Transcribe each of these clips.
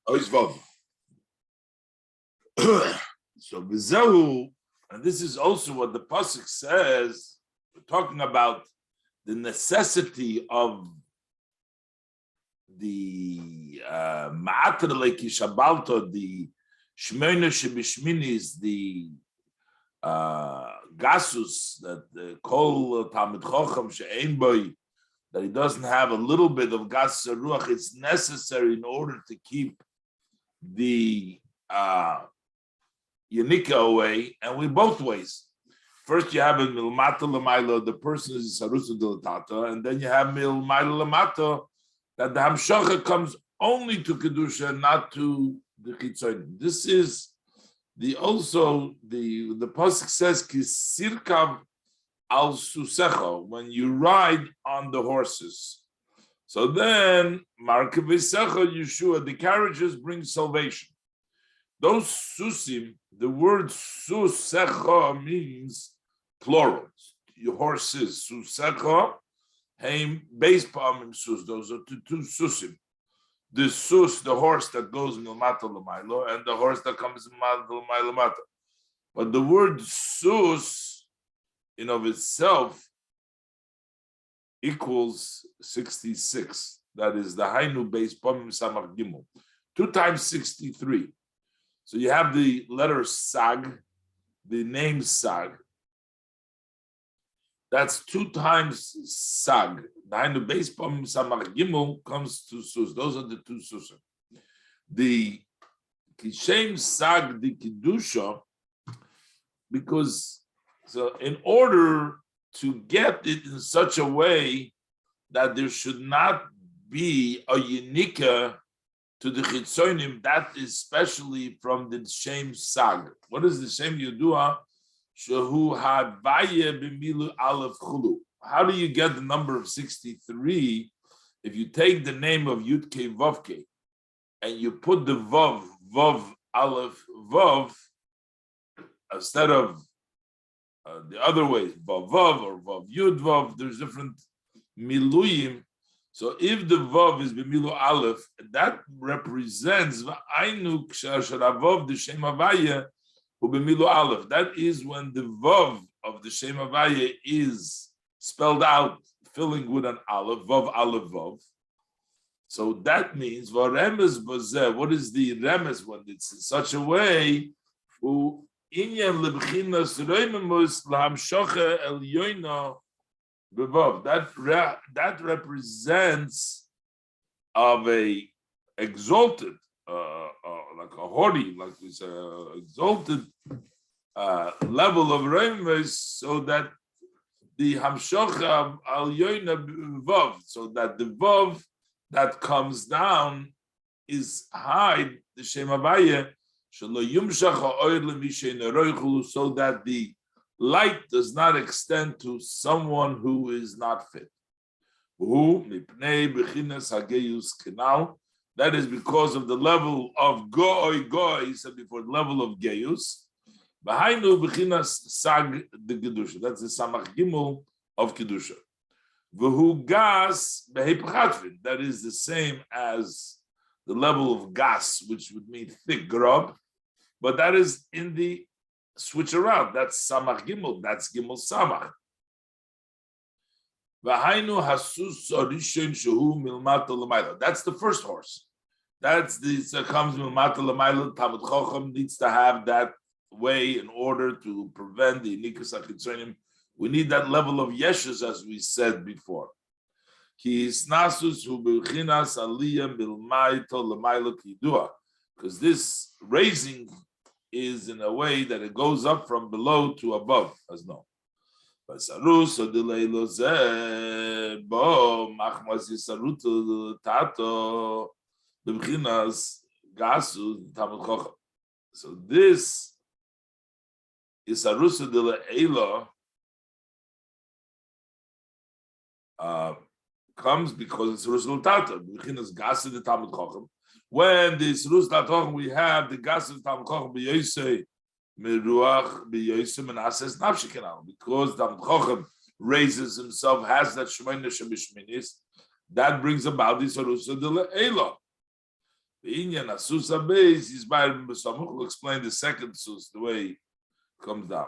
Oizvav. So Bizahu, and this is also what the pasuk says. We're talking about the necessity of the Ma'atar Leki Shabalto, the Shmeina Shebishminis, the Gasus, that the Kol Talmid Chochem She'ein Boi, that he doesn't have a little bit of Gas Ruach. It's necessary in order to keep the Yanika away, and we both ways. First, you have a Milmata Lamaila, the person is Sarusa Dilatata, and then you have Milmaila Lamata, that the Hamshacha comes only to Kedusha, not to the Chitzonim. This is the pasuk says Kisirkav al Susecha, when you ride on the horses. So then Markavisecha Yeshua, the carriages bring salvation. Those susim, the word Susecha means plural. Your horses, Susecha, Haim, base palmim sus. Those are two susim. The sus, the horse that goes milmata l'maylo, and the horse that comes milmata l'maylo. But the word sus, in of itself, equals 66. That is the Hainu base palmim samach gimel. 2 times 63. So you have the letter Sag, the name Sag. That's 2 times Sag. The base Pam Samach Gimel comes to Sus. Those are the 2 Susim. The Kishem Sag, the Kedusha, because so in order to get it in such a way that there should not be a Yenika to the Chitzonim, that is especially from the Shem Sag. What is the Shem Yudua? Shahu Hadvaye b'milu aleph chulu. How do you get the number of 63 if you take the name of Yudke Vovke and you put the Vav aleph Vav instead of the other way, Vav or Vav Yud Vav? There's different miluyim. So if the Vav is b'milu aleph, that represents v'ainu k'shashadavav the Shem Havaya. That is when the Vav of the Shem Havaya is spelled out, filling with an Aleph, Vav, Aleph, Vav. So that means, Varemes Bazeh, what is the Remes when it's in such a way? That represents of a exalted, like a haughty, like this exalted level of remes, so that the hamshocha al yoina vav, so that the vav that comes down is high, the Shem Havaya, so that the light does not extend to someone who is not fit. That is because of the level of goy, he said before, the level of geus. Behind bechinas sag the kedusha. That's the samach gimel of kedusha. V'hu gas behepchatvin. That is the same as the level of gas, which would mean thick grub, but that is in the switch around. That's samach gimel. That's gimel samach. V'hainu hasus orishon shehu milmata l'mayla. That's the first horse. That's the comes milmata l'mayla. Talmid Chochem needs to have that way in order to prevent the nikus achitzonim. We need that level of yeshus, as we said before. Ki isnasus hu b'chinas aliyah milmayto l'mayla kidua, because this raising is in a way that it goes up from below to above, as no. Basarus odileilo ze bo machmas yisaruto tato b'chinas gasu Talmid Chochem. So this Isarusa de la Eila comes because it's resultata. Bechinas gasa de Talmid Chochem. When the resultata we have the gasa de Talmid Chochem b'yosei meruach b'yosei menases nafshikanal, because Talmid Chochem raises himself, has that shmeina shemishminis, that brings about the Isarusa de la Eila. The Inyan Asusa base is by Besamuch will explain the second sus, the way it comes down.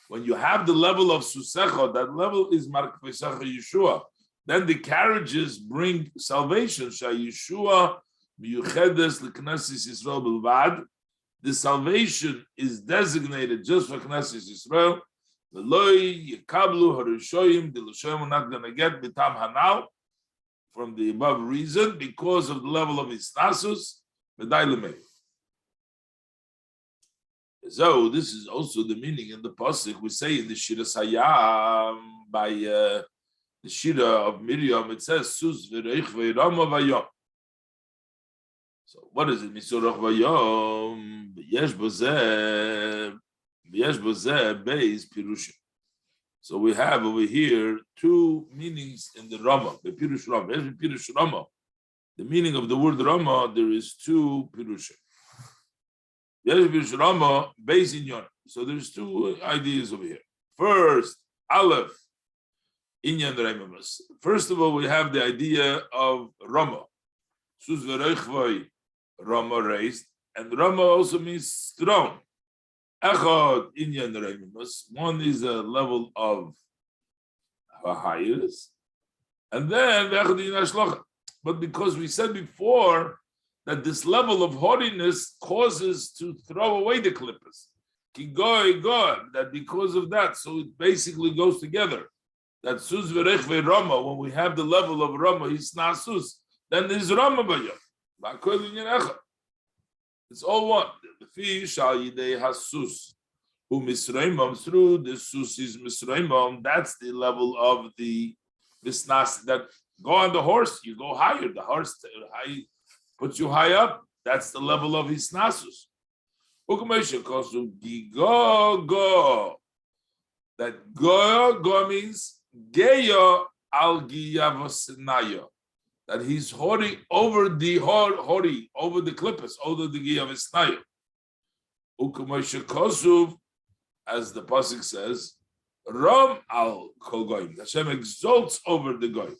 When you have the level of Susecha, that level is Mark Pesacha Yeshua. Then the carriages bring salvation. Yeshua Miyuchedes L'Knesses Yisrael Bilvad. The salvation is designated just for Knesses Yisrael. The loy yekablu harushoyim. The Lushoyim are not going to get bitam hanal from the above reason because of the level of isnasus. So this is also the meaning in the pasuk. We say in the Shira Sayam by the Shira of Miriam, it says sus v'reich v'irama v'yom. So what is it? Misurach v'yom yesh bozeh beis pirushim. So we have over here two meanings in the Rama. The pirush Rama. Every pirush Rama. The meaning of the word Rama, there is two pirushim. Rama based in Yon. So there's two ideas over here. First, Aleph, Inyan Reimamas. First of all, we have the idea of Rama. Sus v'reichvoi, Rama raised, and Rama also means throne. Echad Inyan Reimamas. One is a level of highest, and then Echad Inyan Shlocha. But because we said before that this level of haughtiness causes to throw away the clippers. That because of that, so it basically goes together. That sus v'rech ve'rama, when we have the level of Rama, he's not sus, then there's Rama b'yom. It's all one. The fish al yidei hasus, who misraimam, through the sus is misraimam. That's the level of the misnas that go on the horse. You go higher. The horse high. Puts you high up, that's the level of his nasus. That go means geya al giyavosnaya. That he's hoarding over the hoarding, over the clippers, over the giyavosnaya. As the pasuk says, Ram al kol goyim. Hashem exalts over the goyim.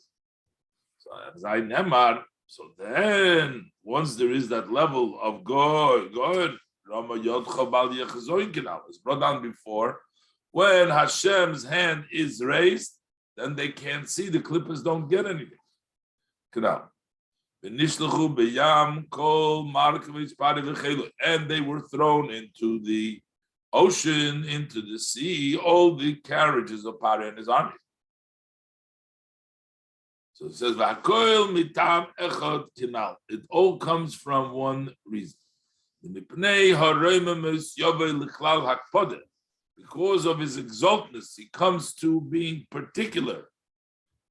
So as I nemar. So then, once there is that level of God, Rama Yodcha Bal Yechazoin Kinal, as brought down before, when Hashem's hand is raised, then they can't see, the clippers don't get anything. Kinal. V'nishlechu b'yam kol markavitz pari v'chelu, and they were thrown into the ocean, into the sea, all the carriages of Pari and his army. So it says, it all comes from one reason. Because of his exaltness, he comes to being particular.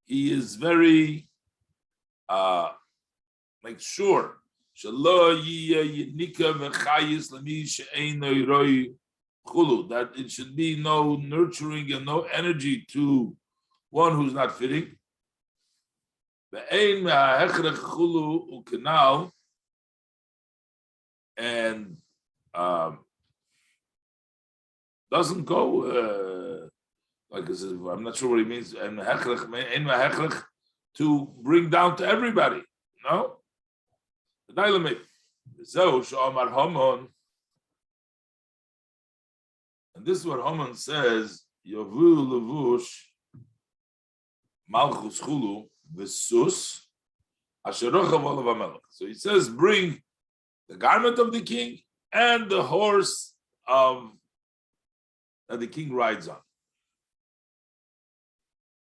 He is very, make sure, that it should be no nurturing and no energy to one who's not fitting. And doesn't go like I said, I'm not sure what he means. And to bring down to everybody, no. And this is what Haman says: Yavu levush malchus chulu. So he says, bring the garment of the king and the horse of that the king rides on.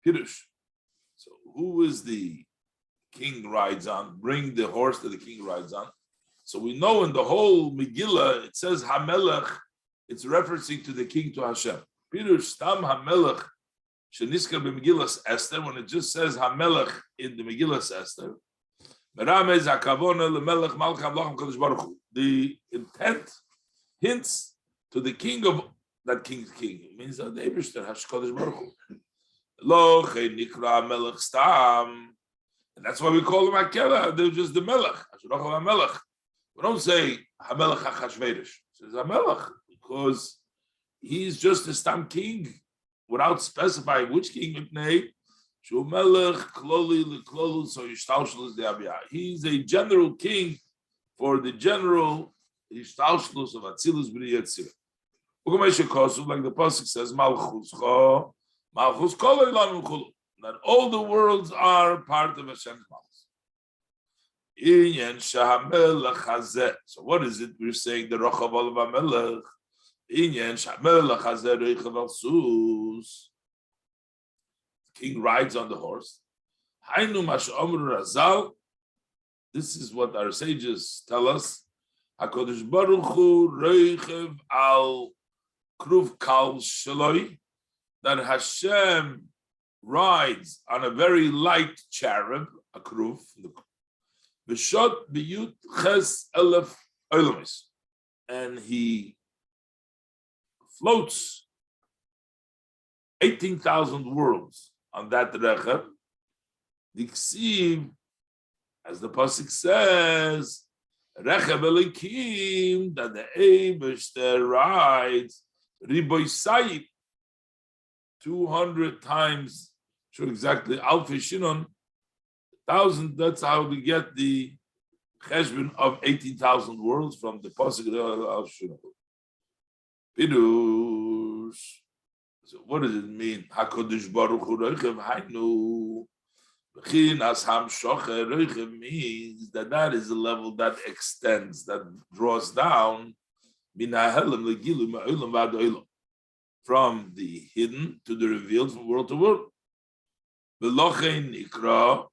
Pirush. So who is the king rides on? Bring the horse that the king rides on. So we know in the whole Megillah, it says Hamelech, it's referencing to the king, to Hashem. Pirush Stam Hamelech. Sheniskar Megilas Esther, when it just says Hamelech in the Megilas Esther, the intent hints to the king of that king's king. It means that the Eibishter Hashkodesh Baruch Hu. And that's why we call him Akela. They're just the Melech. We don't say Hamelech HaChashverosh. It says Hamelech because he's just a Stam king. Without specifying which king, He's a general king for the general ishtalshlus of Atzilus B'ri Yetzirah. Like the pasuk says, Malchus Kol Olam Chulu, that all the worlds are part of Hashem's Malchus. So what is it we're saying? The Rochav Olav HaMelech. King rides on the horse. This is what our sages tell us. HaKadosh Baruch Hu reichev al kruv kal shaloi, that Hashem rides on a very light cherub, a kruv, v'shot b'yut ches elef olamis, and he floats 18,000 worlds on that rechev. Diksiv, as the pasuk says, rechev elikim, that the Eibishter rides riboy sayib, 200 times, sure exactly, alfi shinon, 1,000. That's how we get the cheshbon of 18,000 worlds from the pasuk of shinon. Pidush. So what does it mean? HaKadosh Baruch Hu reichev hainu. B'chinas hamshocher reichev means that is a level that extends, that draws down from the hidden to the revealed, from world to world. V'lochein nikra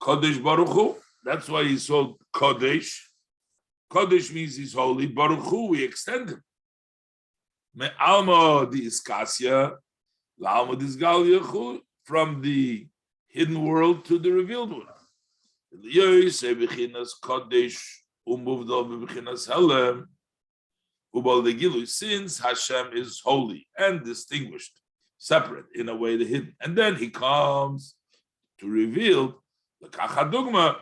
Kodesh Baruch Hu. That's why he's called Kodesh. Kodesh means he's holy. Baruch Hu, we extend him. Me alma di iskasya, la alma di isgalya, from the hidden world to the revealed world. Yosei b'chinas Kodesh umuvdal b'chinas helem ubal degilu, since Hashem is holy and distinguished, separate in a way, the hidden, and then he comes to reveal.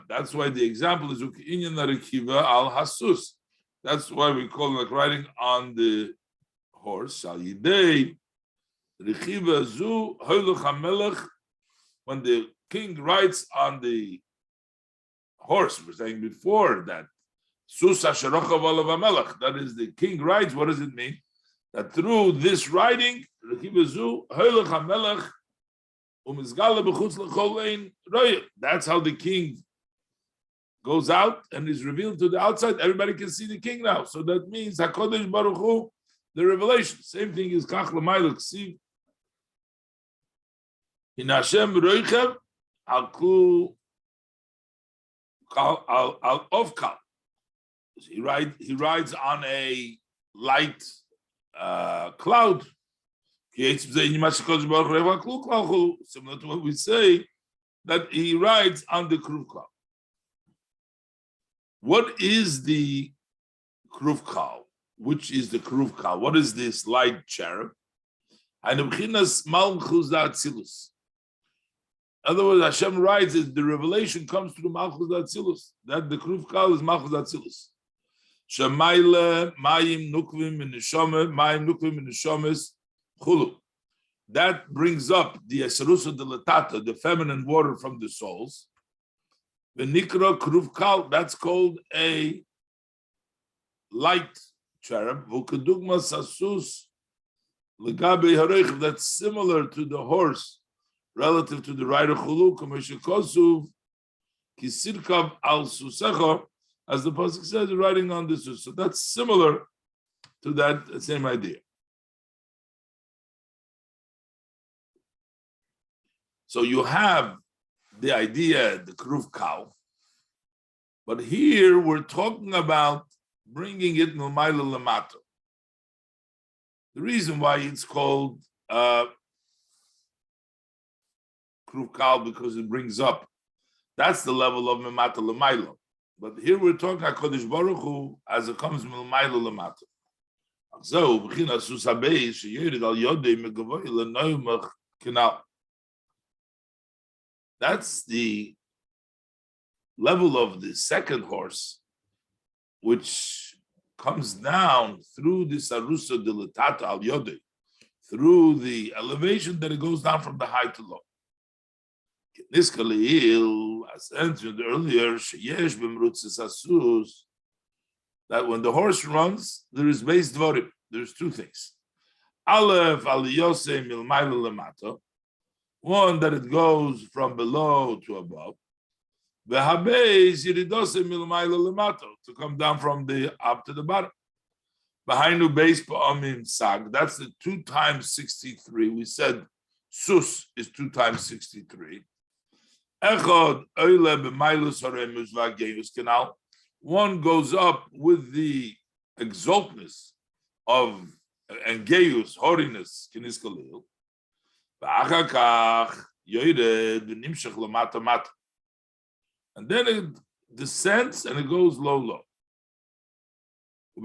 That's why the example is ukinyan rikiva al hasus. That's why we call it like riding on the horse. Al yidei rikiva zu hoylech hamelech. When the king rides on the horse, we're saying before that sus asherochav olav hamelech. That is, the king rides. What does it mean? That through this riding, rikiva zu hoylech hamelech. That's how the king goes out and is revealed to the outside. Everybody can see the king now. So that means HaKadosh Baruch Hu, the revelation. Same thing is Kach L'mayla Ksiv. In Hashem Reichev al Klu al Ovkal. He rides on a light cloud. Similar to what we say, that he rides on the Kruv Kal. What is the Kruv Kal? Which is the Kruv Kal? What is this light cherub? In other words, Hashem rides, the revelation comes through Malchus Atzilus. That the Kruv Kal is Malchus Atzilus. Shemayle mayim nukvim in neshomes chulu. That brings up the esarusa de latata, the feminine water from the souls. The nikra kruv kal, that's called a light cherub. Vukadugma sasus legabe hareich, that's similar to the horse relative to the rider chulu. Kameshikosuv kisirkav al susecha, as the pasuk says, riding on the sus. So that's similar to that same idea. So you have the idea, the Kruv Kal, but here we're talking about bringing it L'mayla L'mato. The reason why it's called Kruv Kal, because it brings up, that's the level of L'mato L'mayla. But here we're talking HaKadosh Baruch Hu as it comes L'mayla L'mato. So, b'chinas susabei sheyerid al yodei megavoy l'noymach kinal. That's the level of the second horse, which comes down through the sarusa de latata al yodei, through the elevation that it goes down from the high to low. Niskalil, as mentioned earlier, sheyesh b'mrutzis asus, that when the horse runs, there is beis dvorim. There's two things. Aleph aliyosei milmayla lemato, one that it goes from below to above. V'habeis yiridosei milmayla lemato, to come down from the up to the bottom. Behind beis pa'amim sag, that's the 2 times 63. We said sus is 2 times 63. Echad oile b'mailus haremus v'ageyus canal. One goes up with the exaltness of engeyus, holiness, kinis kalil. V'achakach yoyred v'nimshach lamata mata. And then it descends and it goes low, low. In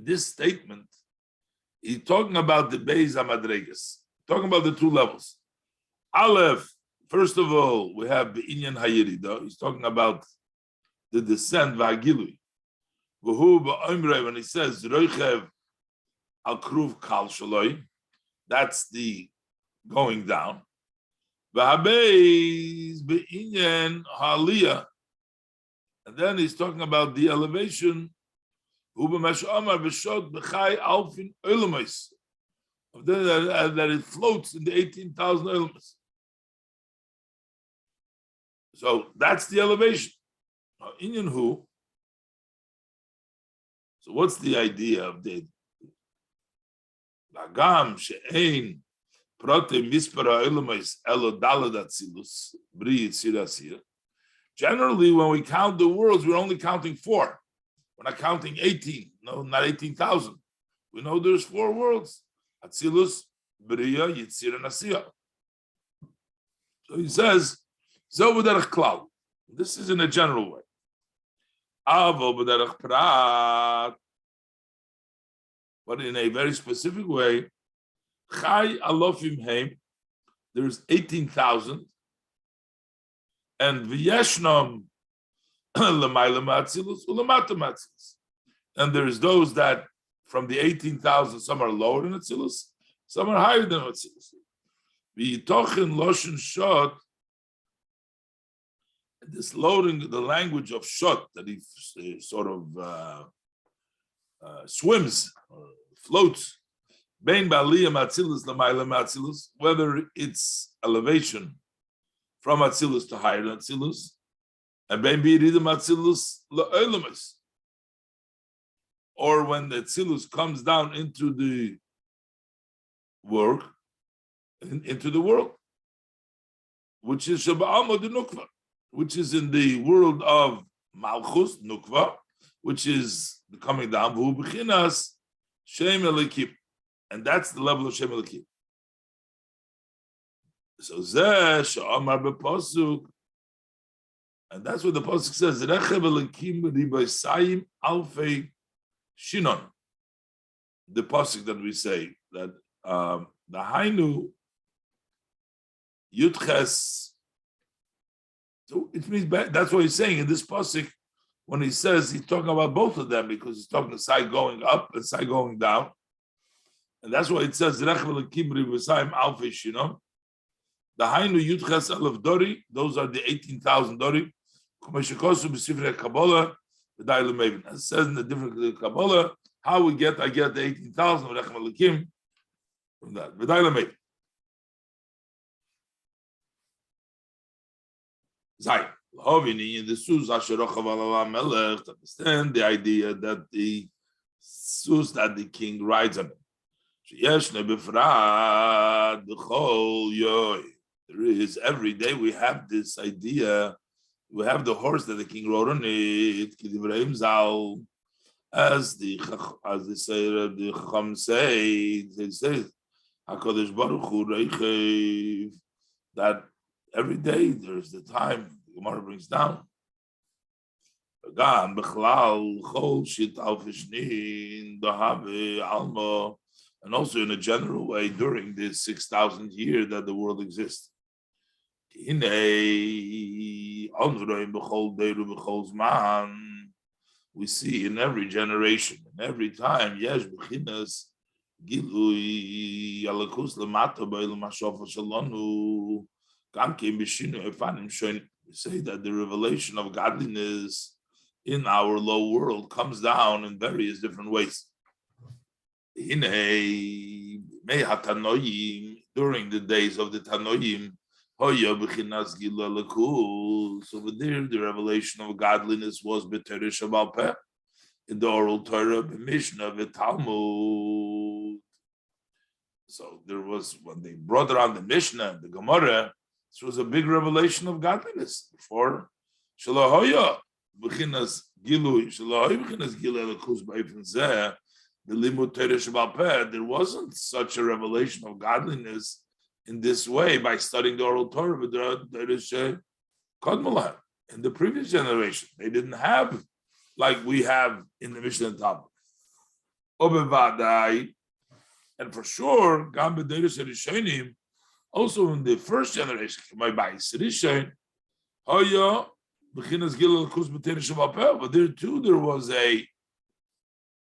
this statement, he's talking about the Beis HaMadregas, talking about the 2 levels. Aleph, first of all, we have the Inyan Hayirida. He's talking about the descent, V'agilui. V'hu ba'omrei, when he says, Roichev al-kruv kal shaloi, that's the going down. V'habeis be'inyan ha'aliyah. And then he's talking about the elevation, that it floats in the 18,000 elements. So that's the elevation. Inyan hu. So what's the idea of the Lagam she'ein prote mispara elements elo dalad atzilus bri yitzirasir. Generally, when we count the worlds, we're only counting 4. We're not counting 18. No, not 18,000. We know there's 4 worlds. Atzilus, Bria, Yitzir, and Asiya. So he says, Zo b'derech klal. This is in a general way. Avo b'derech prat. But in a very specific way, Chai alofim heim. There's 18,000. And v'yeshnam l'mayla ma'atzilus u'lamata ma'atzilus. And there's those that from the 18,000, some are lower than Atzilus, some are higher than Atzilus. V'yitochin loshen shot, this loading the language of shot that he sort of swims, or floats, bein ba'aliyah ma'atzilus l'mayla ma'atzilus, whether it's elevation from Atzilus to higher than Atzilus, and ben b'yiridim Atzilus la'olamus, or when the Atzilus comes down into the work, into the world, which is Shaba'alma de Nukva, which is in the world of Malchus, Nukva, which is the coming down, V'hu b'chinas Shem Elikim, and that's the level of Shem Elikim. So zeh she'amar b'posuk, and that's what the posuk says. Rechev elikim ribaysayim alfei shinon. The posuk that we say that the hainu yutches. So it means that's what he's saying in this posuk when he says he's talking about both of them, because he's talking the side going up and side going down, and that's why it says Rechev elikim ribaysayim alfei shinon. The Hainu Yudches Alef Dori, those are the 18,000 Dori. As it says in the different Kabbalah, how we get, I get the 18,000 from that. Zay. The Sus understand the idea that the Sus that the king rides on it. There is every day we have this idea. We have the horse that the king rode on it. As the Chaim say, they say, HaKadosh Baruch Hu Reichev, that every day there's the time the Gemara brings down. And also in a general way during this 6,000 years that the world exists. We see in every generation, in every time, Yesh B'chinas Gilui Yalakus Lamata Bailam Hashofa Shalonu Gamke Mishinu Efanim Shoin. We say that the revelation of godliness in our low world comes down in various different ways. During the days of the Tanoim, so there the revelation of godliness was b'Torah Shabal Peh, in the oral Torah, b'Mishnah, b'Talmud. So there was, when they brought around the Mishnah and the Gemara, this was a big revelation of godliness. For Shalahoya, b'chinas Gilui, Shalahoya b'chinas Gilui Elikus b'Eifin Zeh, the Limud Torah Shabal Peh, there wasn't such a revelation of godliness in this way by studying the oral Torah, but there is in the previous generation. They didn't have like we have in the Mishnah and Talmud. And for sure, also in the first generation, but there too there was a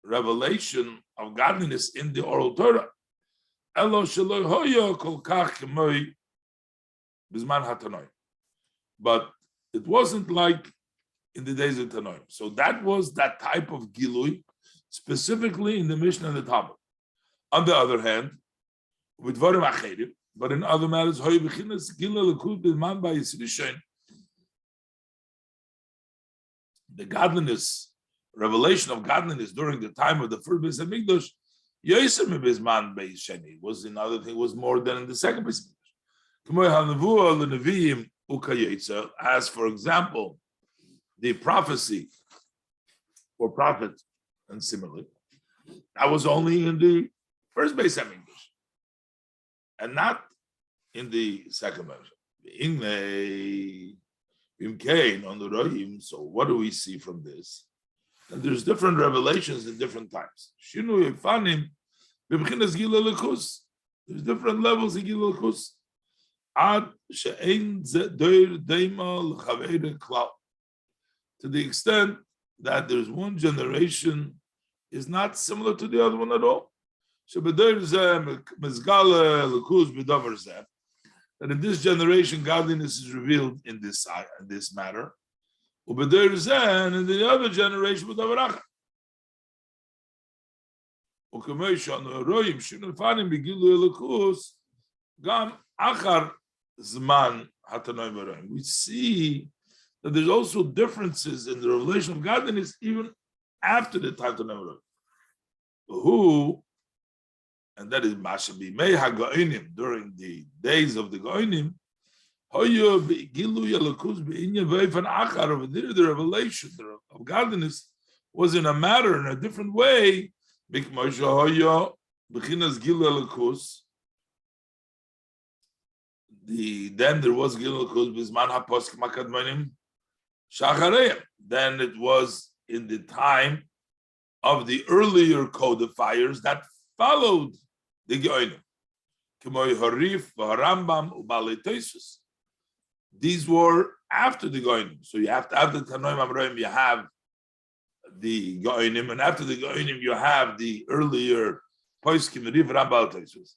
revelation of godliness in the oral Torah. But it wasn't like in the days of Tanoim. So that was that type of gilui, specifically in the Mishnah and the Talmud. On the other hand, with Varim Acherim, but in other matters, the godliness, revelation of godliness during the time of the first Beis Hamikdash, was another thing, was more than in the second Beis Hamikdash. As for example, the prophecy or prophet and similarly, that was only in the first Beis Hamikdash and not in the second Beis Hamikdash. So what do we see from this? And there's different revelations in different times. There's different levels in Gilui Elikus. To the extent that there's one generation is not similar to the other one at all. That in this generation, godliness is revealed in this matter. And in the other generation, we see that there's also differences in the revelation of godliness even after the time of Tanoim. Who, and that is Mashabi Mei HaGoinim, during the days of the Goinim, over there the revelation of godliness was in a matter, in a different way. Then there was Gilui Elikus Bizman HaPoskim HaKadmonim Shachareim. Then it was in the time of the earlier codifiers that followed the Goinim. K'moy Harif v'Harambam u'Balei Tosfos. These were after the Goinim. So you have to, after the Tanoim Amroim, you have the Goinim, and after the Goinim, you have the earlier Poskim Riv Rambal Tosfos.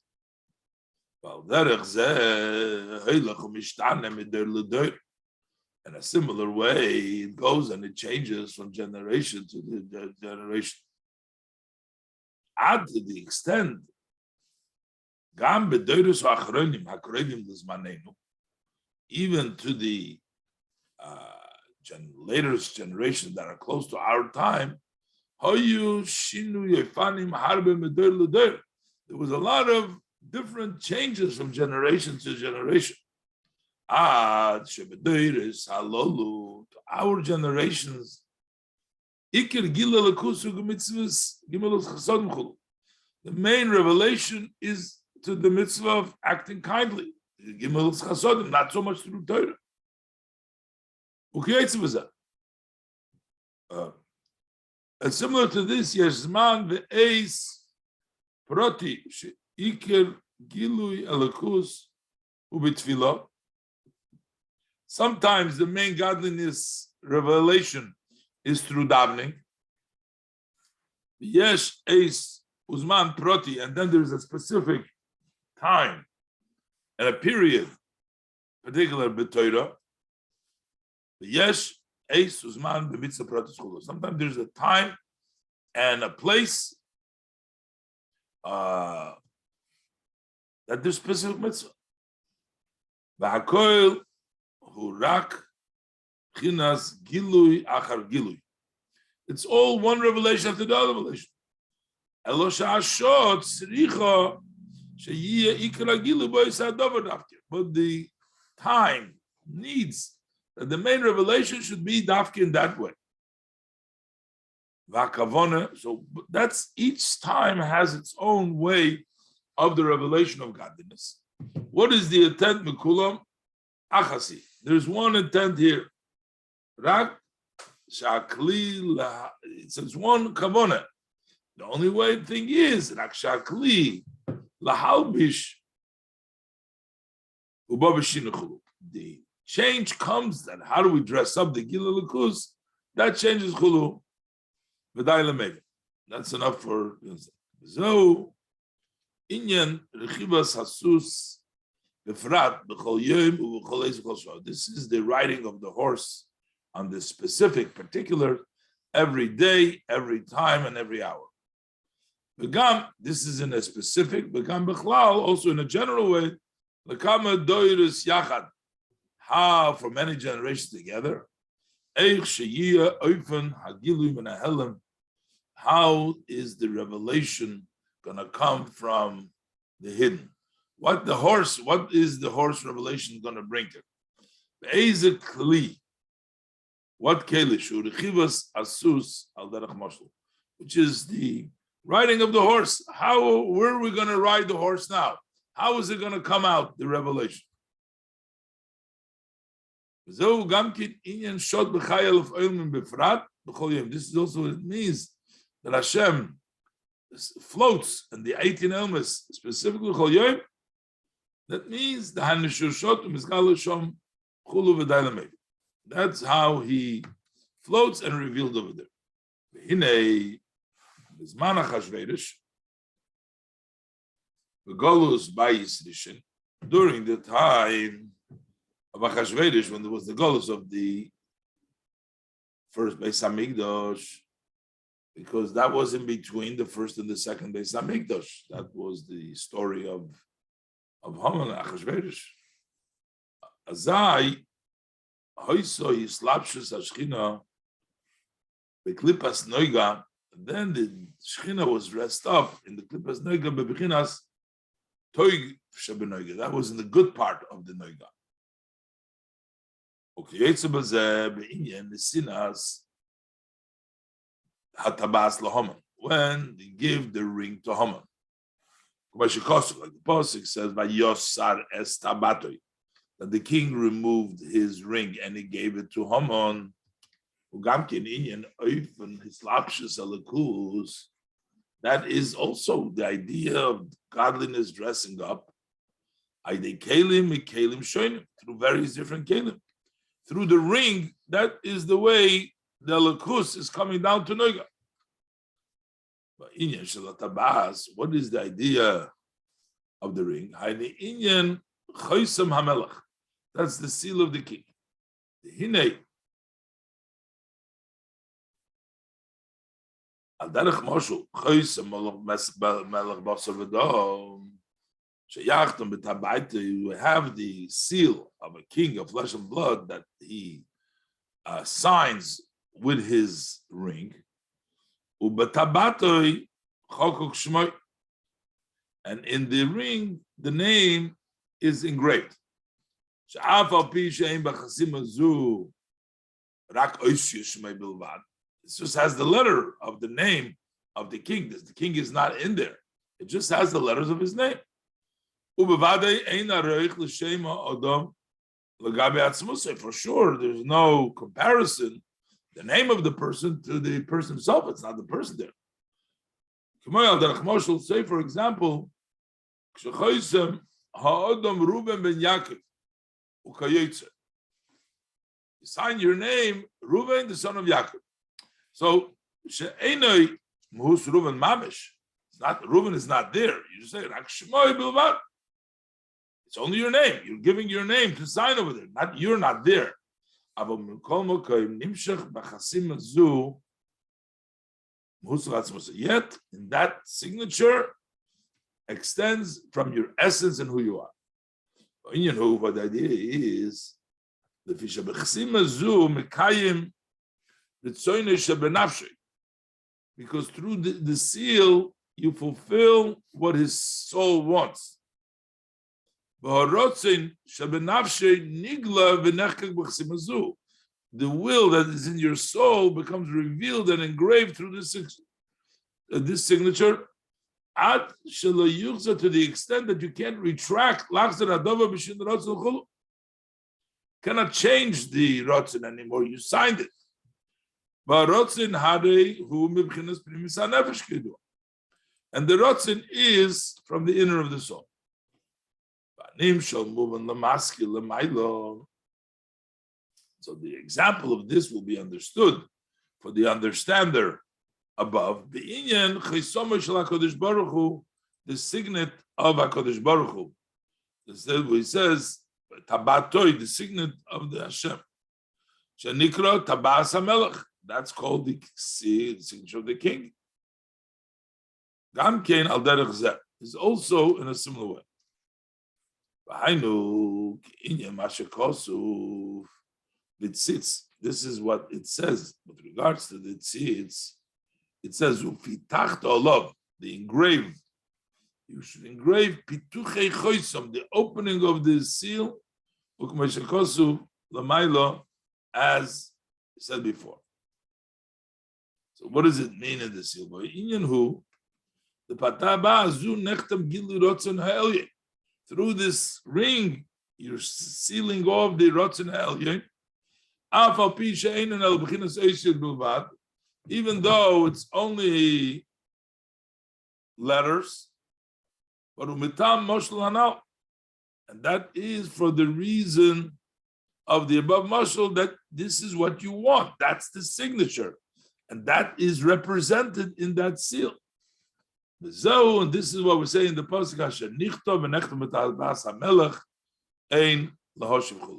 In a similar way, it goes and it changes from generation to the generation. Add to the extent, even to the latest generation that are close to our time, there was a lot of different changes from generation to generation. To our generations, the main revelation is to the mitzvah of acting kindly. Not so much through Torah. And similar to this, Yeshman ve'eis proti she'iker gilui elikus ubitfilah. Sometimes the main godliness revelation is through davening. Yesh eis uzman proti, and then there's a specific time and a period, particular b'Torah, yes, sometimes there's a time and a place that there's specific mitzvah. V'hakoil hu rak chinas gilui achar gilui. It's all one revelation after the other revelation. But the time needs that the main revelation should be dafki in that way. So that's each time has its own way of the revelation of godliness. What is the intent, Mikulam? Achasi. There's one intent here. Rak shakli. It says one kavona. The only way thing is rak shakli lahalbish ubavishinachu. The change comes that how do we dress up the gila lukus? That changes chulu. That's enough for so inyan rechibas hasus befrat b'chol yom u'b'chol eis b'chol shva. This is the riding of the horse on the specific, particular, every day, every time, and every hour. Begam, this is in a specific. Begam b'chlal, also in a general way. Lekama doirus yachad. How for many generations together. Eich sheyiyah oifen hagilui min hahelem. How is the revelation going to come from the hidden? What is the horse revelation going to bring it? Be'eze kli. What kelish? Urechivas asus al derech mashal. Which is the riding of the horse. Where are we going to ride the horse now? How is it going to come out, the revelation? This is also what it means that Hashem floats in the 18 elements, specifically Chol Yom. That means the Hanishushot Mizgal Shom Chulu V'Dailamei. That's how he floats and revealed over there. Hinei Bizman HaChashverosh V'Golus Bayis Rishon, during the time of Achashverosh, when there was the Golus of the first Beis Hamikdash, because that was in between the first and the second Beis Hamikdash. That was the story of Haman and Achashverosh. Azai Hoiso Yislapshus Hashchina Beklipas Noiga. Then the Shechina was dressed up in the Klipas Noiga Bebechinas Toig Shebenoiga. That was in the good part of the Noiga. Okay, Be'inyan Nesinas Hatabas laHaman, when they give the ring to Haman. Like the Pasuk says, Vayosar es tabatoi, that the king removed his ring and he gave it to Haman. That is also the idea of godliness dressing up. Through various different kelim. Through the ring, that is the way the lakus is coming down to Noiga. But inyan shelatabas, what is the idea of the ring? Inyan choisam hamelach. That's the seal of the king. The hinei al derech moshu choisam melech basar v'dom sheyachtam b'tabaita. You have the seal of a king of flesh and blood that he signs with his ring, and in the ring the name is engraved. It just has the letter of the name of the king. The king is not in there. It just has the letters of his name. For sure, there's no comparison, the name of the person to the person himself. It's not the person there. Say, for example, you sign your name, Reuven, the son of Yaakov. So, Reuven is not there. You just say, It's only your name. You're giving your name to sign over there. You're not there. Yet, in that signature extends from your essence and who you are. What the idea is, because through the seal, you fulfill what his soul wants. The will that is in your soul becomes revealed and engraved through this signature, to the extent that you can't retract, cannot change the rotzen anymore. You signed it. And the rotzen is from the inner of the soul. So the example of this will be understood for the understander above. The signet of HaKadosh Baruch Hu. He says, Tabatoi, the signet of the Hashem. Shenikra Tabas HaMelech. That's called the signature of the king. Gam Kein Al Derech Zeh is also in a similar way. This is what it says with regards to the tzitz. It says, the engraved. You should engrave pituchei choisom, the opening of the seal, as said before. So what does it mean in the seal? The pataba azu nechtam gilu rotzon ha'elyon. Through this ring, you're sealing off the rotzon ha'elyon. Even though it's only letters, but and that is for the reason of the above mashal, that this is what you want. That's the signature, and that is represented in that seal. And this is what we say in the pasuk.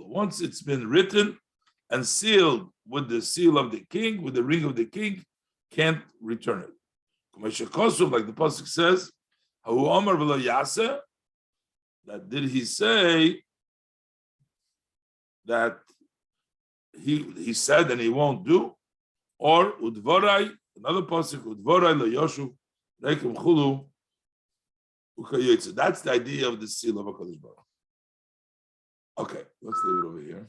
Once it's been written and sealed with the seal of the king, with the ring of the king, can't return it. Like the pasuk says, that did he say that he said and he won't do? Or udvarai, another pasuk, udvarai lo yoshu reikim chulu ukayotze. That's the idea of the seal of HaKadosh Baruch. Okay, let's leave it over here.